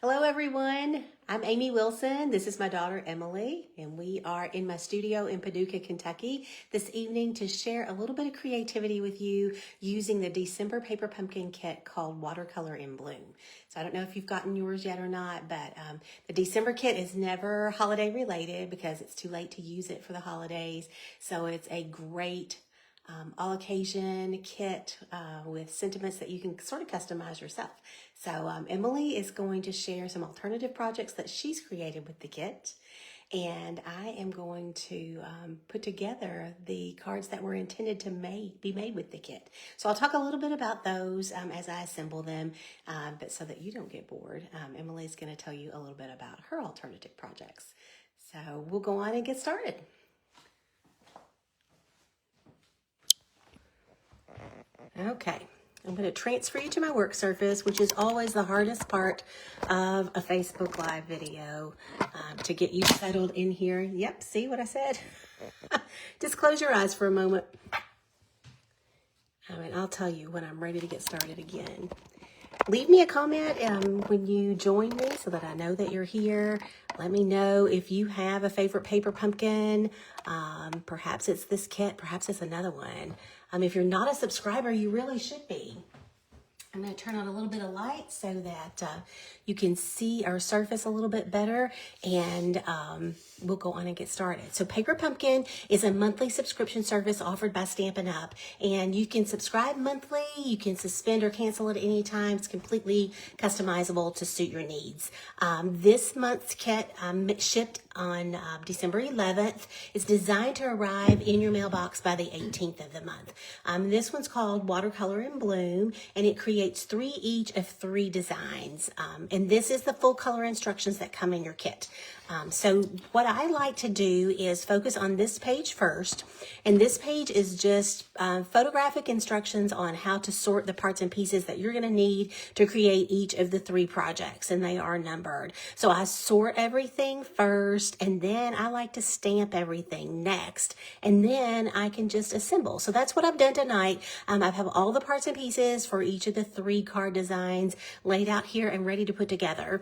Hello everyone, I'm Amy Wilson. This is my daughter Emily, and we are in my studio in Paducah, Kentucky this evening to share a little bit of creativity with you using the December paper pumpkin kit called Watercolor in Bloom. So I don't know if you've gotten yours yet or not, but the December kit is never holiday related because it's too late to use it for the holidays. So it's a great all occasion kit with sentiments that you can sort of customize yourself. So Emily is going to share some alternative projects that she's created with the kit. And I am going to put together the cards that were intended to be made with the kit. So I'll talk a little bit about those as I assemble them, but so that you don't get bored, Emily's going to tell you a little bit about her alternative projects. So we'll go on and get started. Okay, I'm going to transfer you to my work surface, which is always the hardest part of a Facebook Live video, to get you settled in here. Yep, see what I said? Just close your eyes for a moment. And I'll tell you when I'm ready to get started again. Leave me a comment when you join me so that I know that you're here. Let me know if you have a favorite paper pumpkin. Perhaps it's this kit, perhaps it's another one. If you're not a subscriber, you really should be. I'm going to turn on a little bit of light so that you can see our surface a little bit better, and we'll go on and get started. So Paper Pumpkin is a monthly subscription service offered by Stampin' Up, and you can subscribe monthly. You can suspend or cancel at any time. It's completely customizable to suit your needs. This month's kit shipped on December 11th. It's designed to arrive in your mailbox by the 18th of the month. This one's called Watercolor in Bloom, and it creates 3 each of 3 designs. And this is the full color instructions that come in your kit. So what I like to do is focus on this page first, and this page is just photographic instructions on how to sort the parts and pieces that you're going to need to create each of the 3 projects, and they are numbered. So I sort everything first, and then I like to stamp everything next, and then I can just assemble. So that's what I've done tonight. I have all the parts and pieces for each of the 3 card designs laid out here and ready to put together.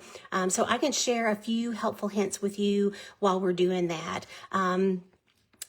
So I can share a few helpful hints with you while we're doing that.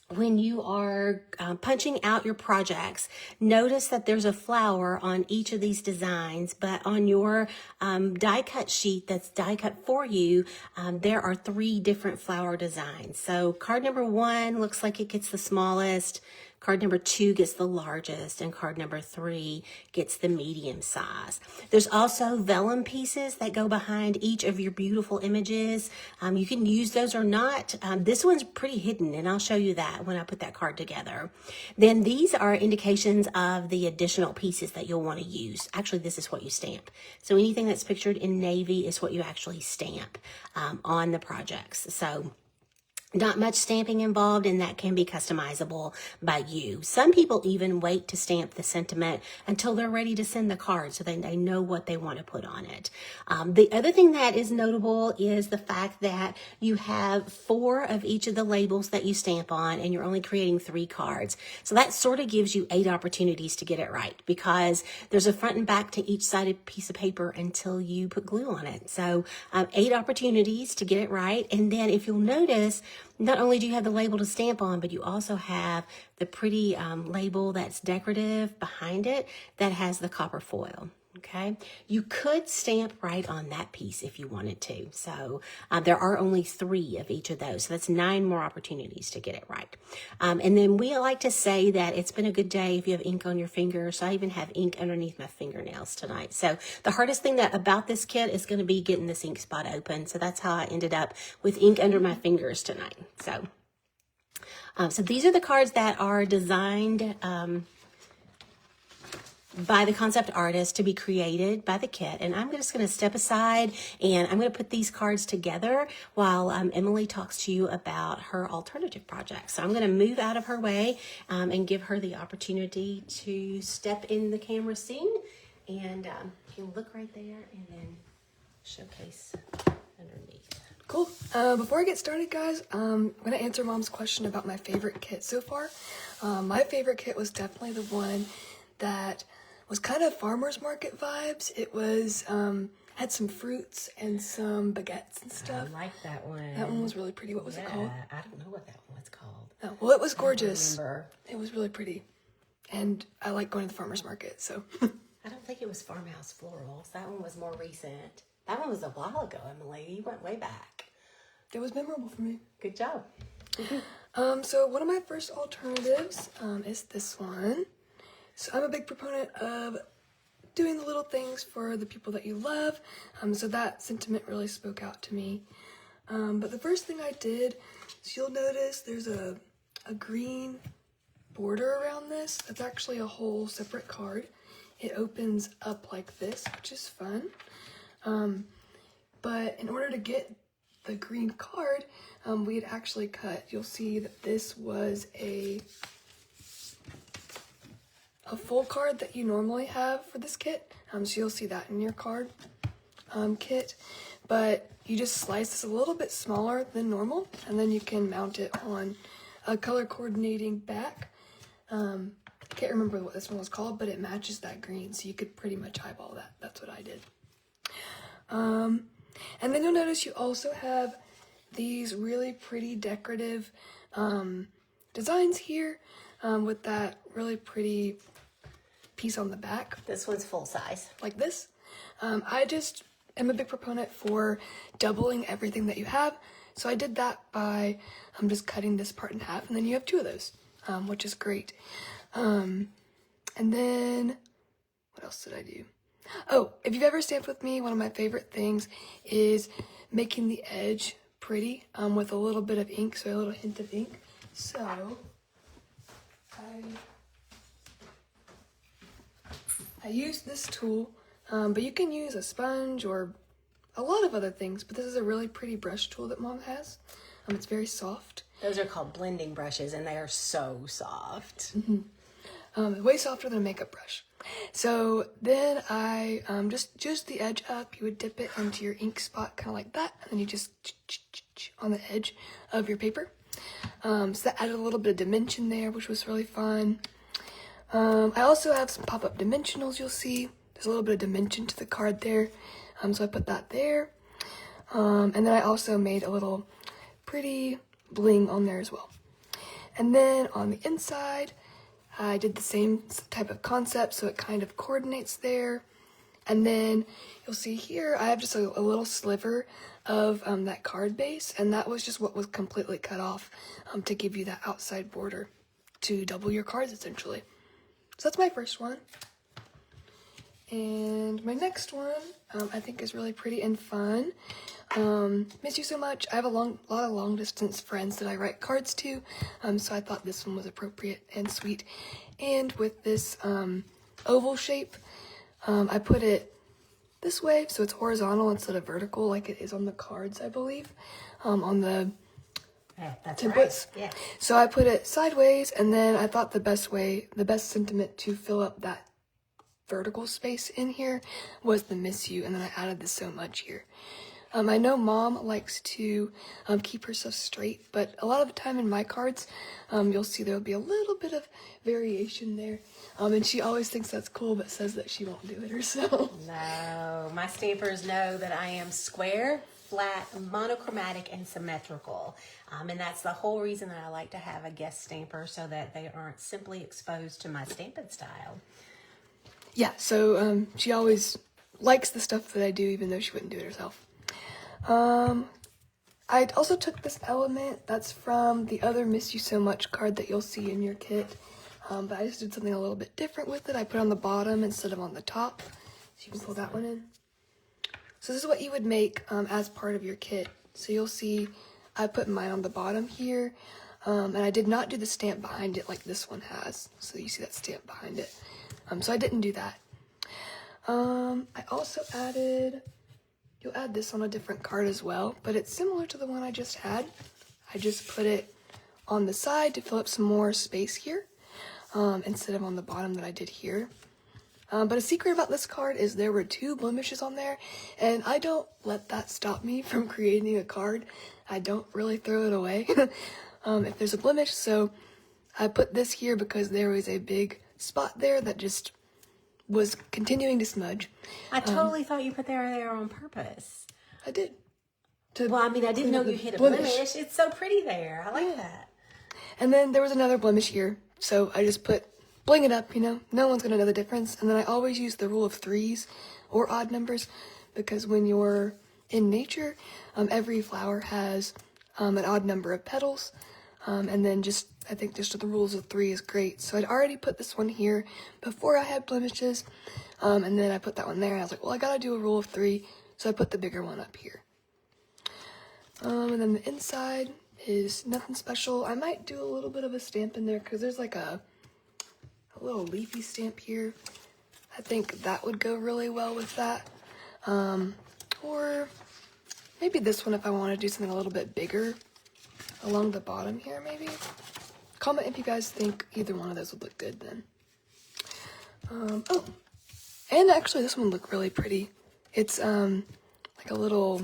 When you are punching out your projects, notice that there's a flower on each of these designs, but on your die cut sheet that's die cut for you, there are 3 different flower designs. So card number 1 looks like it gets the smallest, card number 2 gets the largest, and card number 3 gets the medium size. There's also vellum pieces that go behind each of your beautiful images. You can use those or not. This one's pretty hidden, and I'll show you that when I put that card together. Then these are indications of the additional pieces that you'll want to use. Actually, this is what you stamp. So anything that's pictured in navy is what you actually stamp on the projects. So not much stamping involved, and that can be customizable by you. Some people even wait to stamp the sentiment until they're ready to send the card so they know what they want to put on it. The other thing that is notable is the fact that you have 4 of each of the labels that you stamp on, and you're only creating 3 cards. So that sort of gives you 8 opportunities to get it right, because there's a front and back to each sided piece of paper until you put glue on it. So 8 opportunities to get it right. And then if you'll notice, not only do you have the label to stamp on, but you also have the pretty label that's decorative behind it that has the copper foil. Okay, you could stamp right on that piece if you wanted to. So there are only 3 of each of those. So that's 9 more opportunities to get it right. And then we like to say that it's been a good day if you have ink on your fingers. So I even have ink underneath my fingernails tonight. So the hardest thing about this kit is going to be getting this ink spot open. So that's how I ended up with ink under my fingers tonight. So these are the cards that are designed by the concept artist to be created by the kit. And I'm just going to step aside, and I'm going to put these cards together while Emily talks to you about her alternative project. So I'm going to move out of her way and give her the opportunity to step in the camera scene. And you can look right there and then showcase underneath. Cool. Before I get started, guys, I'm going to answer Mom's question about my favorite kit so far. My favorite kit was definitely the one that was kind of farmer's market vibes. It was had some fruits and some baguettes and stuff. I like that one. That one was really pretty. What was it called? I don't know what that one was called. Oh, well, it was gorgeous. I don't remember. It was really pretty. And I like going to the farmer's market, so. I don't think it was Farmhouse Florals. That one was more recent. That one was a while ago, Emily. You went way back. It was memorable for me. Good job. So one of my first alternatives is this one. So I'm a big proponent of doing the little things for the people that you love. So that sentiment really spoke out to me. But the first thing I did, so you'll notice there's a green border around this. That's actually a whole separate card. It opens up like this, which is fun. But in order to get the green card, we had actually cut, you'll see that this was a full card that you normally have for this kit. So you'll see that in your card kit. But you just slice this a little bit smaller than normal, and then you can mount it on a color coordinating back. I can't remember what this one was called, but it matches that green, so you could pretty much eyeball that. That's what I did. And then you'll notice you also have these really pretty decorative designs here with that really pretty piece on the back. This one's full size. Like this. I just am a big proponent for doubling everything that you have. So I did that by just cutting this part in half, and then you have two of those, which is great. And then, what else did I do? Oh, if you've ever stamped with me, one of my favorite things is making the edge pretty with a little bit of ink, so a little hint of ink. So, I used this tool, but you can use a sponge or a lot of other things, but this is a really pretty brush tool that Mom has. It's very soft. Those are called blending brushes, and they are so soft. Way softer than a makeup brush. So then I just juice the edge up. You would dip it into your ink spot, kind of like that, and then you just on the edge of your paper. So that added a little bit of dimension there, which was really fun. I also have some pop-up dimensionals. You'll see there's a little bit of dimension to the card there. So I put that there. And then I also made a little pretty bling on there as well. And then on the inside, I did the same type of concept, so it kind of coordinates there. And then you'll see here, I have just a little sliver of that card base, and that was just what was completely cut off to give you that outside border to double your cards, essentially. So that's my first one. And my next one, I think is really pretty and fun. Miss you so much. I have a lot of long distance friends that I write cards to, so I thought this one was appropriate and sweet. And with this oval shape, I put it this way, so it's horizontal instead of vertical like it is on the cards, I believe, on the that's templates. right. Yeah. So I put it sideways, and then I thought the best sentiment to fill up that vertical space in here was the miss you, and then I added the so much here. I know Mom likes to keep her stuff straight, but a lot of the time in my cards, you'll see there'll be a little bit of variation there, and she always thinks that's cool, but says that she won't do it herself. No, my stampers know that I am square, flat, monochromatic, and symmetrical. And that's the whole reason that I like to have a guest stamper, so that they aren't simply exposed to my stamping style. Yeah, so she always likes the stuff that I do, even though she wouldn't do it herself. I also took this element that's from the other Miss You So Much card that you'll see in your kit, but I just did something a little bit different with it. I put it on the bottom instead of on the top, so you can pull that one in. So this is what you would make as part of your kit. So you'll see I put mine on the bottom here, and I did not do the stamp behind it like this one has. So you see that stamp behind it. So I didn't do that. I also added, you'll add this on a different card as well, but it's similar to the one I just had. I just put it on the side to fill up some more space here, instead of on the bottom that I did here. But a secret about this card is there were 2 blemishes on there, and I don't let that stop me from creating a card. I don't really throw it away if there's a blemish, so I put this here because there was a big spot there that just was continuing to smudge. I totally thought you put that there on purpose. I did. Well, I mean, I didn't know you hit a blemish. It's so pretty there. I like that. And then there was another blemish here, so I just put bling it up, you know. No one's gonna know the difference. And then I always use the rule of threes or odd numbers, because when you're in nature, every flower has an odd number of petals. And then I think just the rules of three is great. So I'd already put this one here before I had blemishes. And then I put that one there. And I was like, well, I gotta do a rule of three. So I put the bigger one up here. And then the inside is nothing special. I might do a little bit of a stamp in there because there's like a little leafy stamp here. I think that would go really well with that. Or maybe this one if I want to do something a little bit bigger along the bottom here, maybe. Comment if you guys think either one of those would look good then. Oh, and actually this one would look really pretty. It's like a little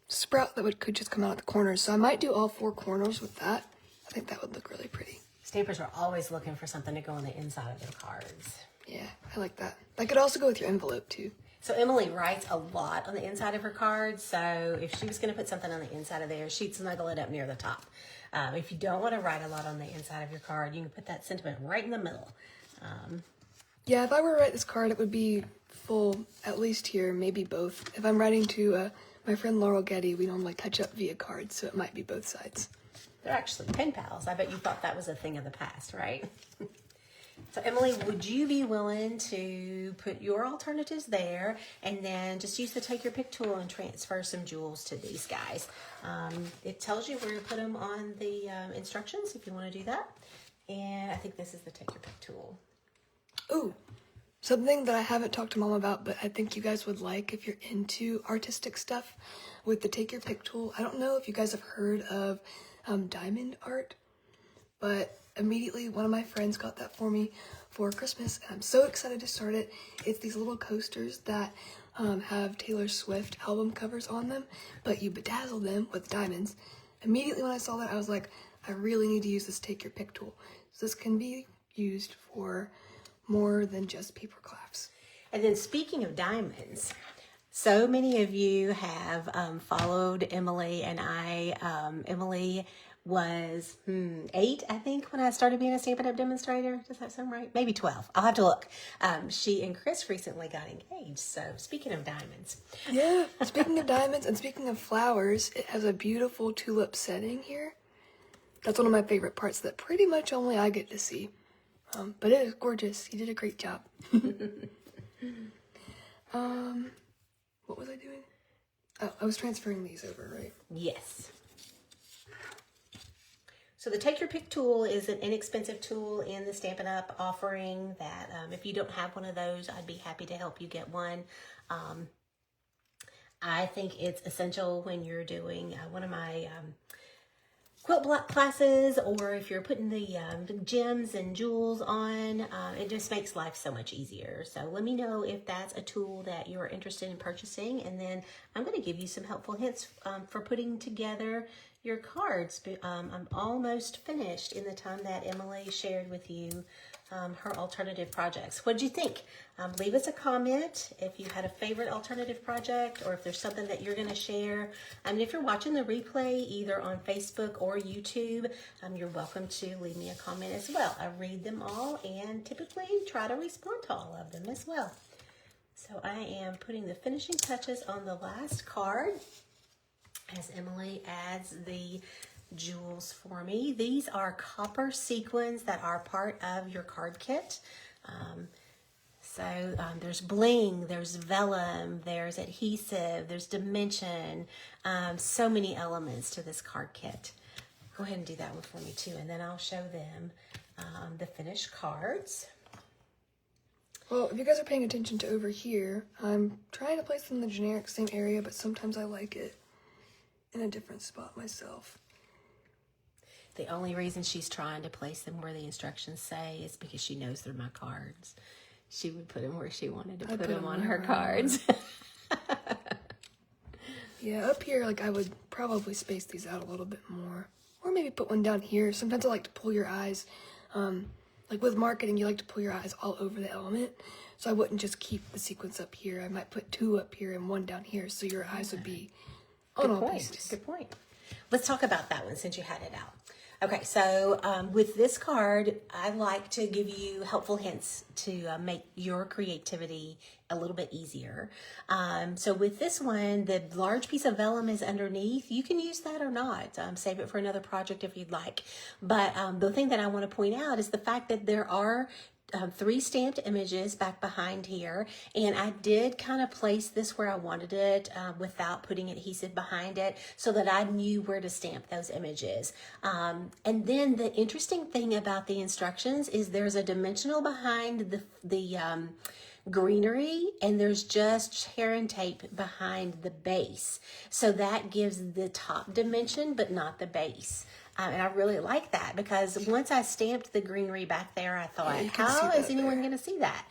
sprout that could just come out at the corners. So I might do all four corners with that. I think that would look really pretty. Stampers are always looking for something to go on the inside of their cards. Yeah, I like that. That could also go with your envelope too. So Emily writes a lot on the inside of her cards. So if she was going to put something on the inside of there, she'd snuggle it up near the top. If you don't want to write a lot on the inside of your card, you can put that sentiment right in the middle. Yeah, if I were to write this card, it would be full, at least here, maybe both. If I'm writing to my friend Laurel Getty, we normally touch up via cards, so it might be both sides. They're actually pen pals. I bet you thought that was a thing of the past, right? So Emily, would you be willing to put your alternatives there and then just use the take your pick tool and transfer some jewels to these guys? It tells you where to put them on the instructions if you want to do that. And I think this is the take your pick tool. Ooh, something that I haven't talked to Mom about, but I think you guys would like if you're into artistic stuff with the take your pick tool. I don't know if you guys have heard of diamond art, but immediately one of my friends got that for me for Christmas, and I'm so excited to start it. It's these little coasters that have Taylor Swift album covers on them, but you bedazzle them with diamonds. Immediately when I saw that, I was like, I really need to use this take your pick tool. So this can be used for more than just paper crafts. And then speaking of diamonds, so many of you have followed Emily and I. Emily was 8, I think, when I started being a Stampin' Up! Demonstrator. Does that sound right? Maybe 12. I'll have to look. She and Chris recently got engaged. So speaking of diamonds. Yeah, speaking of diamonds and speaking of flowers, it has a beautiful tulip setting here. That's one of my favorite parts that pretty much only I get to see. But it is gorgeous. You did a great job. What was I doing? Oh, I was transferring these over, right? Yes. So the Take Your Pick tool is an inexpensive tool in the Stampin' Up! Offering that if you don't have one of those, I'd be happy to help you get one. I think it's essential when you're doing one of my quilt block classes, or if you're putting the gems and jewels on. It just makes life so much easier. So let me know if that's a tool that you're interested in purchasing, and then I'm going to give you some helpful hints for putting together your cards. I'm almost finished in the time that Emily shared with you her alternative projects. What did you think? Leave us a comment if you had a favorite alternative project, or if there's something that you're going to share. If you're watching the replay either on Facebook or YouTube, you're welcome to leave me a comment as well. I read them all and typically try to respond to all of them as well. So I am putting the finishing touches on the last card as Emily adds the jewels for me. These are copper sequins that are part of your card kit. So there's bling, there's vellum, there's adhesive, there's dimension, so many elements to this card kit. Go ahead and do that one for me too, and then I'll show them the finished cards. Well, if you guys are paying attention to over here, I'm trying to place them in the generic same area, but sometimes I like it in a different spot myself. The only reason she's trying to place them where the instructions say is because she knows they're my cards. She would put them where she wanted to put them on her cards. Yeah, up here, I would probably space these out a little bit more. Or maybe put one down here. Sometimes I like to pull your eyes Like with marketing, you like to pull your eyes all over the element. So I wouldn't just keep the sequence up here. I might put 2 up here and 1 down here, so your eyes would be on all pieces. Good point. Let's talk about that one since you had it out. Okay, so with this card, I like to give you helpful hints to make your creativity a little bit easier. So with this one, the large piece of vellum is underneath. You can use that or not. Save it for another project if you'd like. But the thing that I want to point out is the fact that there are 3 stamped images back behind here, and I did kind of place this where I wanted it without putting adhesive behind it so that I knew where to stamp those images. And then the interesting thing about the instructions is there's a dimensional behind the greenery, and there's just tear and tape behind the base. So that gives the top dimension, but not the base. And I really like that because once I stamped the greenery back there, I thought, how is anyone going to see that?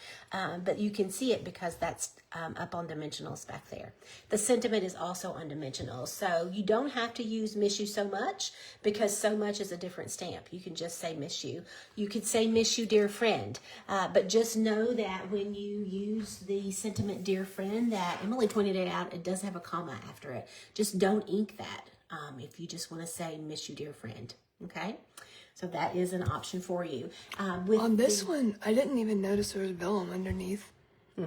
But you can see it because that's up on dimensionals back there. The sentiment is also on dimensionals. So you don't have to use miss you so much because so much is a different stamp. You can just say miss you. You could say miss you, dear friend. But just know that when you use the sentiment, dear friend, that Emily pointed it out, it does have a comma after it. Just don't ink that. If you just want to say, miss you, dear friend. Okay? So that is an option for you. On this one, I didn't even notice there was vellum underneath.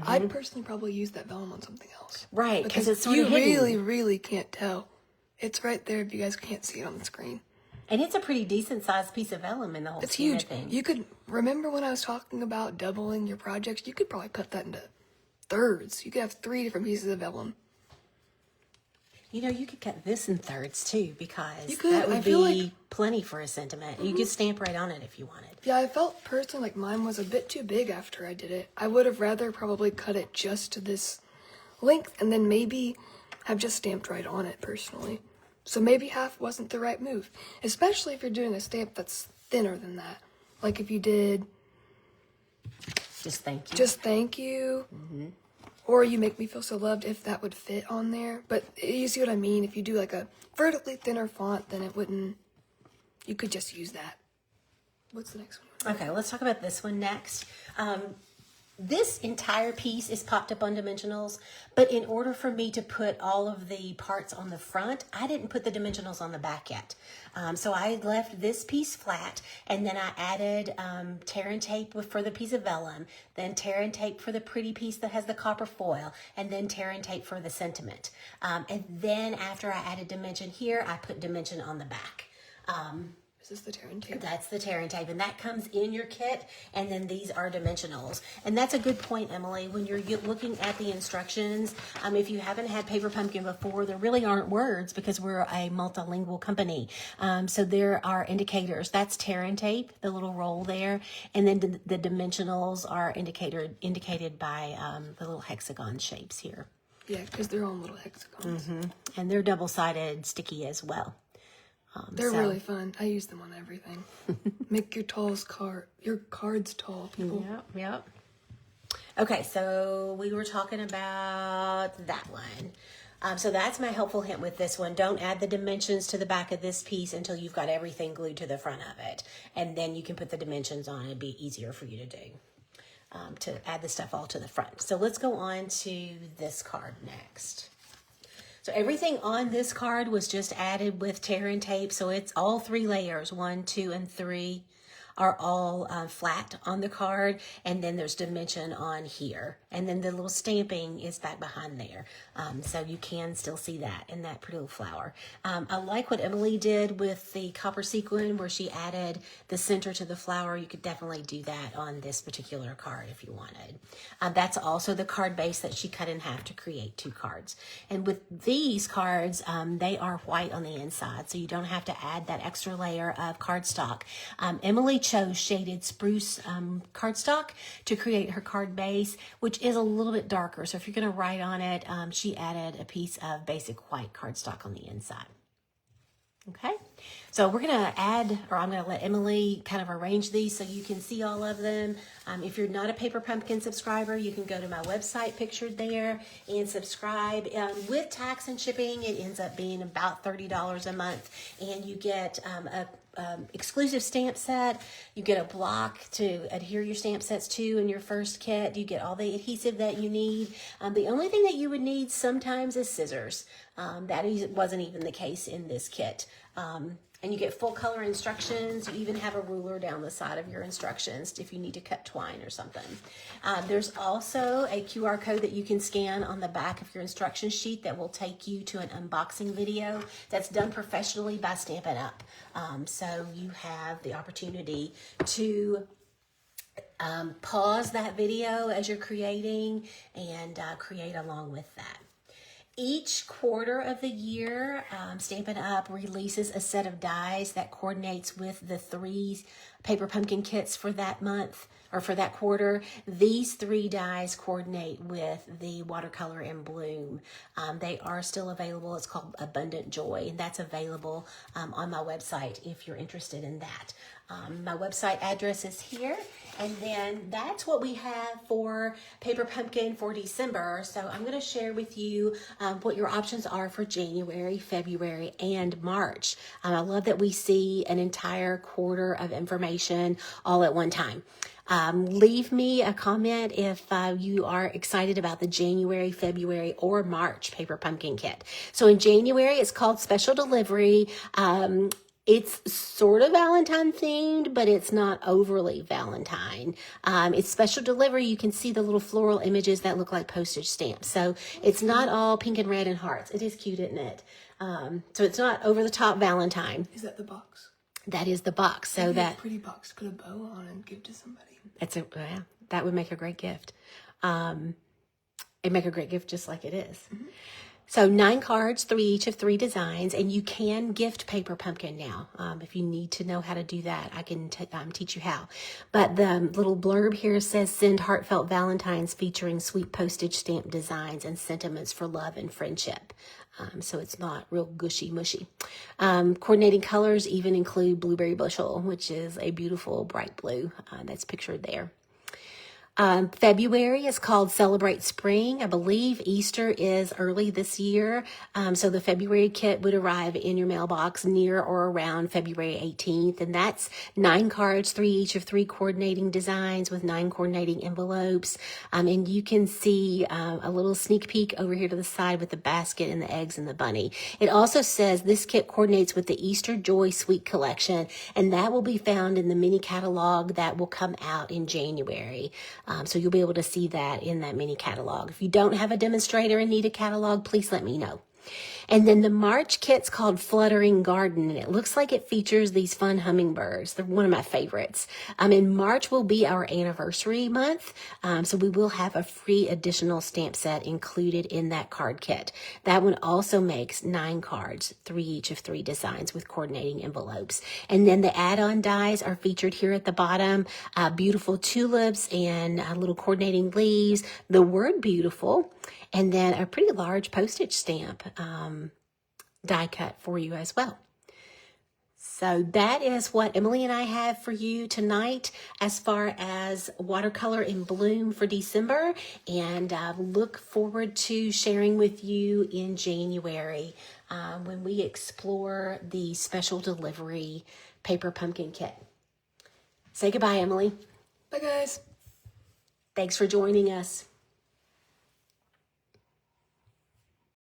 I'd personally probably use that vellum on something else. Right, because it's sort you of hidden. really, really can't tell. It's right there if you guys can't see it on the screen. And it's a pretty decent sized piece of vellum in the whole It's scheme huge. of things. You could, remember when I was talking about doubling your projects? You could probably cut that into thirds. You could have 3 different pieces of vellum. You know, you could cut this in thirds too, because You could. that would I feel be like- plenty for a sentiment. You could stamp right on it if you wanted. Yeah, I felt personally like mine was a bit too big after I did it. I would have rather probably cut it just to this length and then maybe have just stamped right on it personally. So maybe half wasn't the right move, especially if you're doing a stamp that's thinner than that. Like if you did Just thank you. just thank you, or you make me feel so loved, if that would fit on there. But you see what I mean? If you do like a vertically thinner font, then it wouldn't, you could just use that. What's the next one? Okay, let's talk about this one next. This entire piece is popped up on dimensionals, but in order for me to put all of the parts on the front, I didn't put the dimensionals on the back yet. So I left this piece flat, and then I added tear and tape for the piece of vellum, then tear and tape for the pretty piece that has the copper foil, and then tear and tape for the sentiment. And then after I added dimension here, I put dimension on the back. Is this the tear and tape? That's the tear and tape, and that comes in your kit, and then these are dimensionals. And that's a good point, Emily, when you're looking at the instructions. If you haven't had Paper Pumpkin before, there really aren't words because we're a multilingual company. So there are indicators. That's tear and tape, the little roll there, and then the dimensionals are indicated by the little hexagon shapes here. Yeah, because they're all little hexagons. And they're double-sided sticky as well. They're really fun. I use them on everything. Make your cards tall, people. Yep. Okay, so we were talking about that one. So that's my helpful hint with this one. Don't add the dimensions to the back of this piece until you've got everything glued to the front of it. And then you can put the dimensions on. It'd be easier for you to do, to add the stuff all to the front. So let's go on to this card next. So everything on this card was just added with tear and tape. So it's all 3 layers, 1, 2, and 3 are all flat on the card, and then there's dimension on here, and then the little stamping is back behind there, so you can still see that in that pretty little flower. I like what Emily did with the copper sequin where she added the center to the flower. You could definitely do that on this particular card if you wanted. That's also the card base that she cut in half to create 2 cards. And with these cards, they are white on the inside, so you don't have to add that extra layer of cardstock. Emily chose shaded spruce cardstock to create her card base, which is a little bit darker. So if you're going to write on it, she added a piece of basic white cardstock on the inside. Okay, so we're going to add, or I'm going to let Emily kind of arrange these so you can see all of them. If you're not a Paper Pumpkin subscriber, you can go to my website pictured there and subscribe. With tax and shipping, it ends up being about $30 a month, and you get exclusive stamp set. You get a block to adhere your stamp sets to in your first kit. You get all the adhesive that you need. The only thing that you would need sometimes is scissors. Wasn't even the case in this kit. And you get full color instructions. You even have a ruler down the side of your instructions if you need to cut twine or something. There's also a QR code that you can scan on the back of your instruction sheet that will take you to an unboxing video that's done professionally by Stampin' Up. So you have the opportunity to pause that video as you're creating and create along with that. Each quarter of the year, Stampin' Up! Releases a set of dies that coordinates with the 3 paper pumpkin kits for that month or for that quarter. These 3 dies coordinate with the Watercolor in Bloom. They are still available. It's called Abundant Joy, and that's available on my website if you're interested in that. My website address is here, and then that's what we have for Paper Pumpkin for December. So I'm going to share with you what your options are for January, February, and March. I love that we see an entire quarter of information all at one time. Leave me a comment if you are excited about the January, February, or March Paper Pumpkin Kit. So in January, it's called Special Delivery. It's sort of Valentine themed, but it's not overly Valentine. It's special delivery. You can see the little floral images that look like postage stamps. So it's not all pink and red and hearts. It is cute, isn't it? So it's not over the top Valentine. Is that the box? That is the box. So That'd be that a pretty box to put a bow on and give to somebody. That would make a great gift. It'd make a great gift just like it is. Mm-hmm. So 9 cards, 3 each of 3 designs, and you can gift Paper Pumpkin now. If you need to know how to do that, I can teach you how. But the little blurb here says, send heartfelt Valentines featuring sweet postage stamp designs and sentiments for love and friendship. So it's not real gushy mushy. Coordinating colors even include Blueberry Bushel, which is a beautiful bright blue that's pictured there. February is called Celebrate Spring. I believe Easter is early this year. So the February kit would arrive in your mailbox near or around February 18th. And that's 9 cards, 3 each of 3 coordinating designs with 9 coordinating envelopes. And you can see a little sneak peek over here to the side with the basket and the eggs and the bunny. It also says this kit coordinates with the Easter Joy Sweet Collection, and that will be found in the mini catalog that will come out in January. So you'll be able to see that in that mini catalog. If you don't have a demonstrator and need a catalog, please let me know. And then the March kit's called Fluttering Garden, and it looks like it features these fun hummingbirds. They're one of my favorites. And March will be our anniversary month, so we will have a free additional stamp set included in that card kit. That one also makes 9 cards, 3 each of 3 designs with coordinating envelopes. And then the add-on dies are featured here at the bottom. Beautiful tulips and little coordinating leaves, the word beautiful, and then a pretty large postage stamp die cut for you as well. So that is what Emily and I have for you tonight as far as Watercolor in Bloom for December, and look forward to sharing with you in January when we explore the Special Delivery Paper Pumpkin Kit. Say goodbye, Emily. Bye, guys. Thanks for joining us.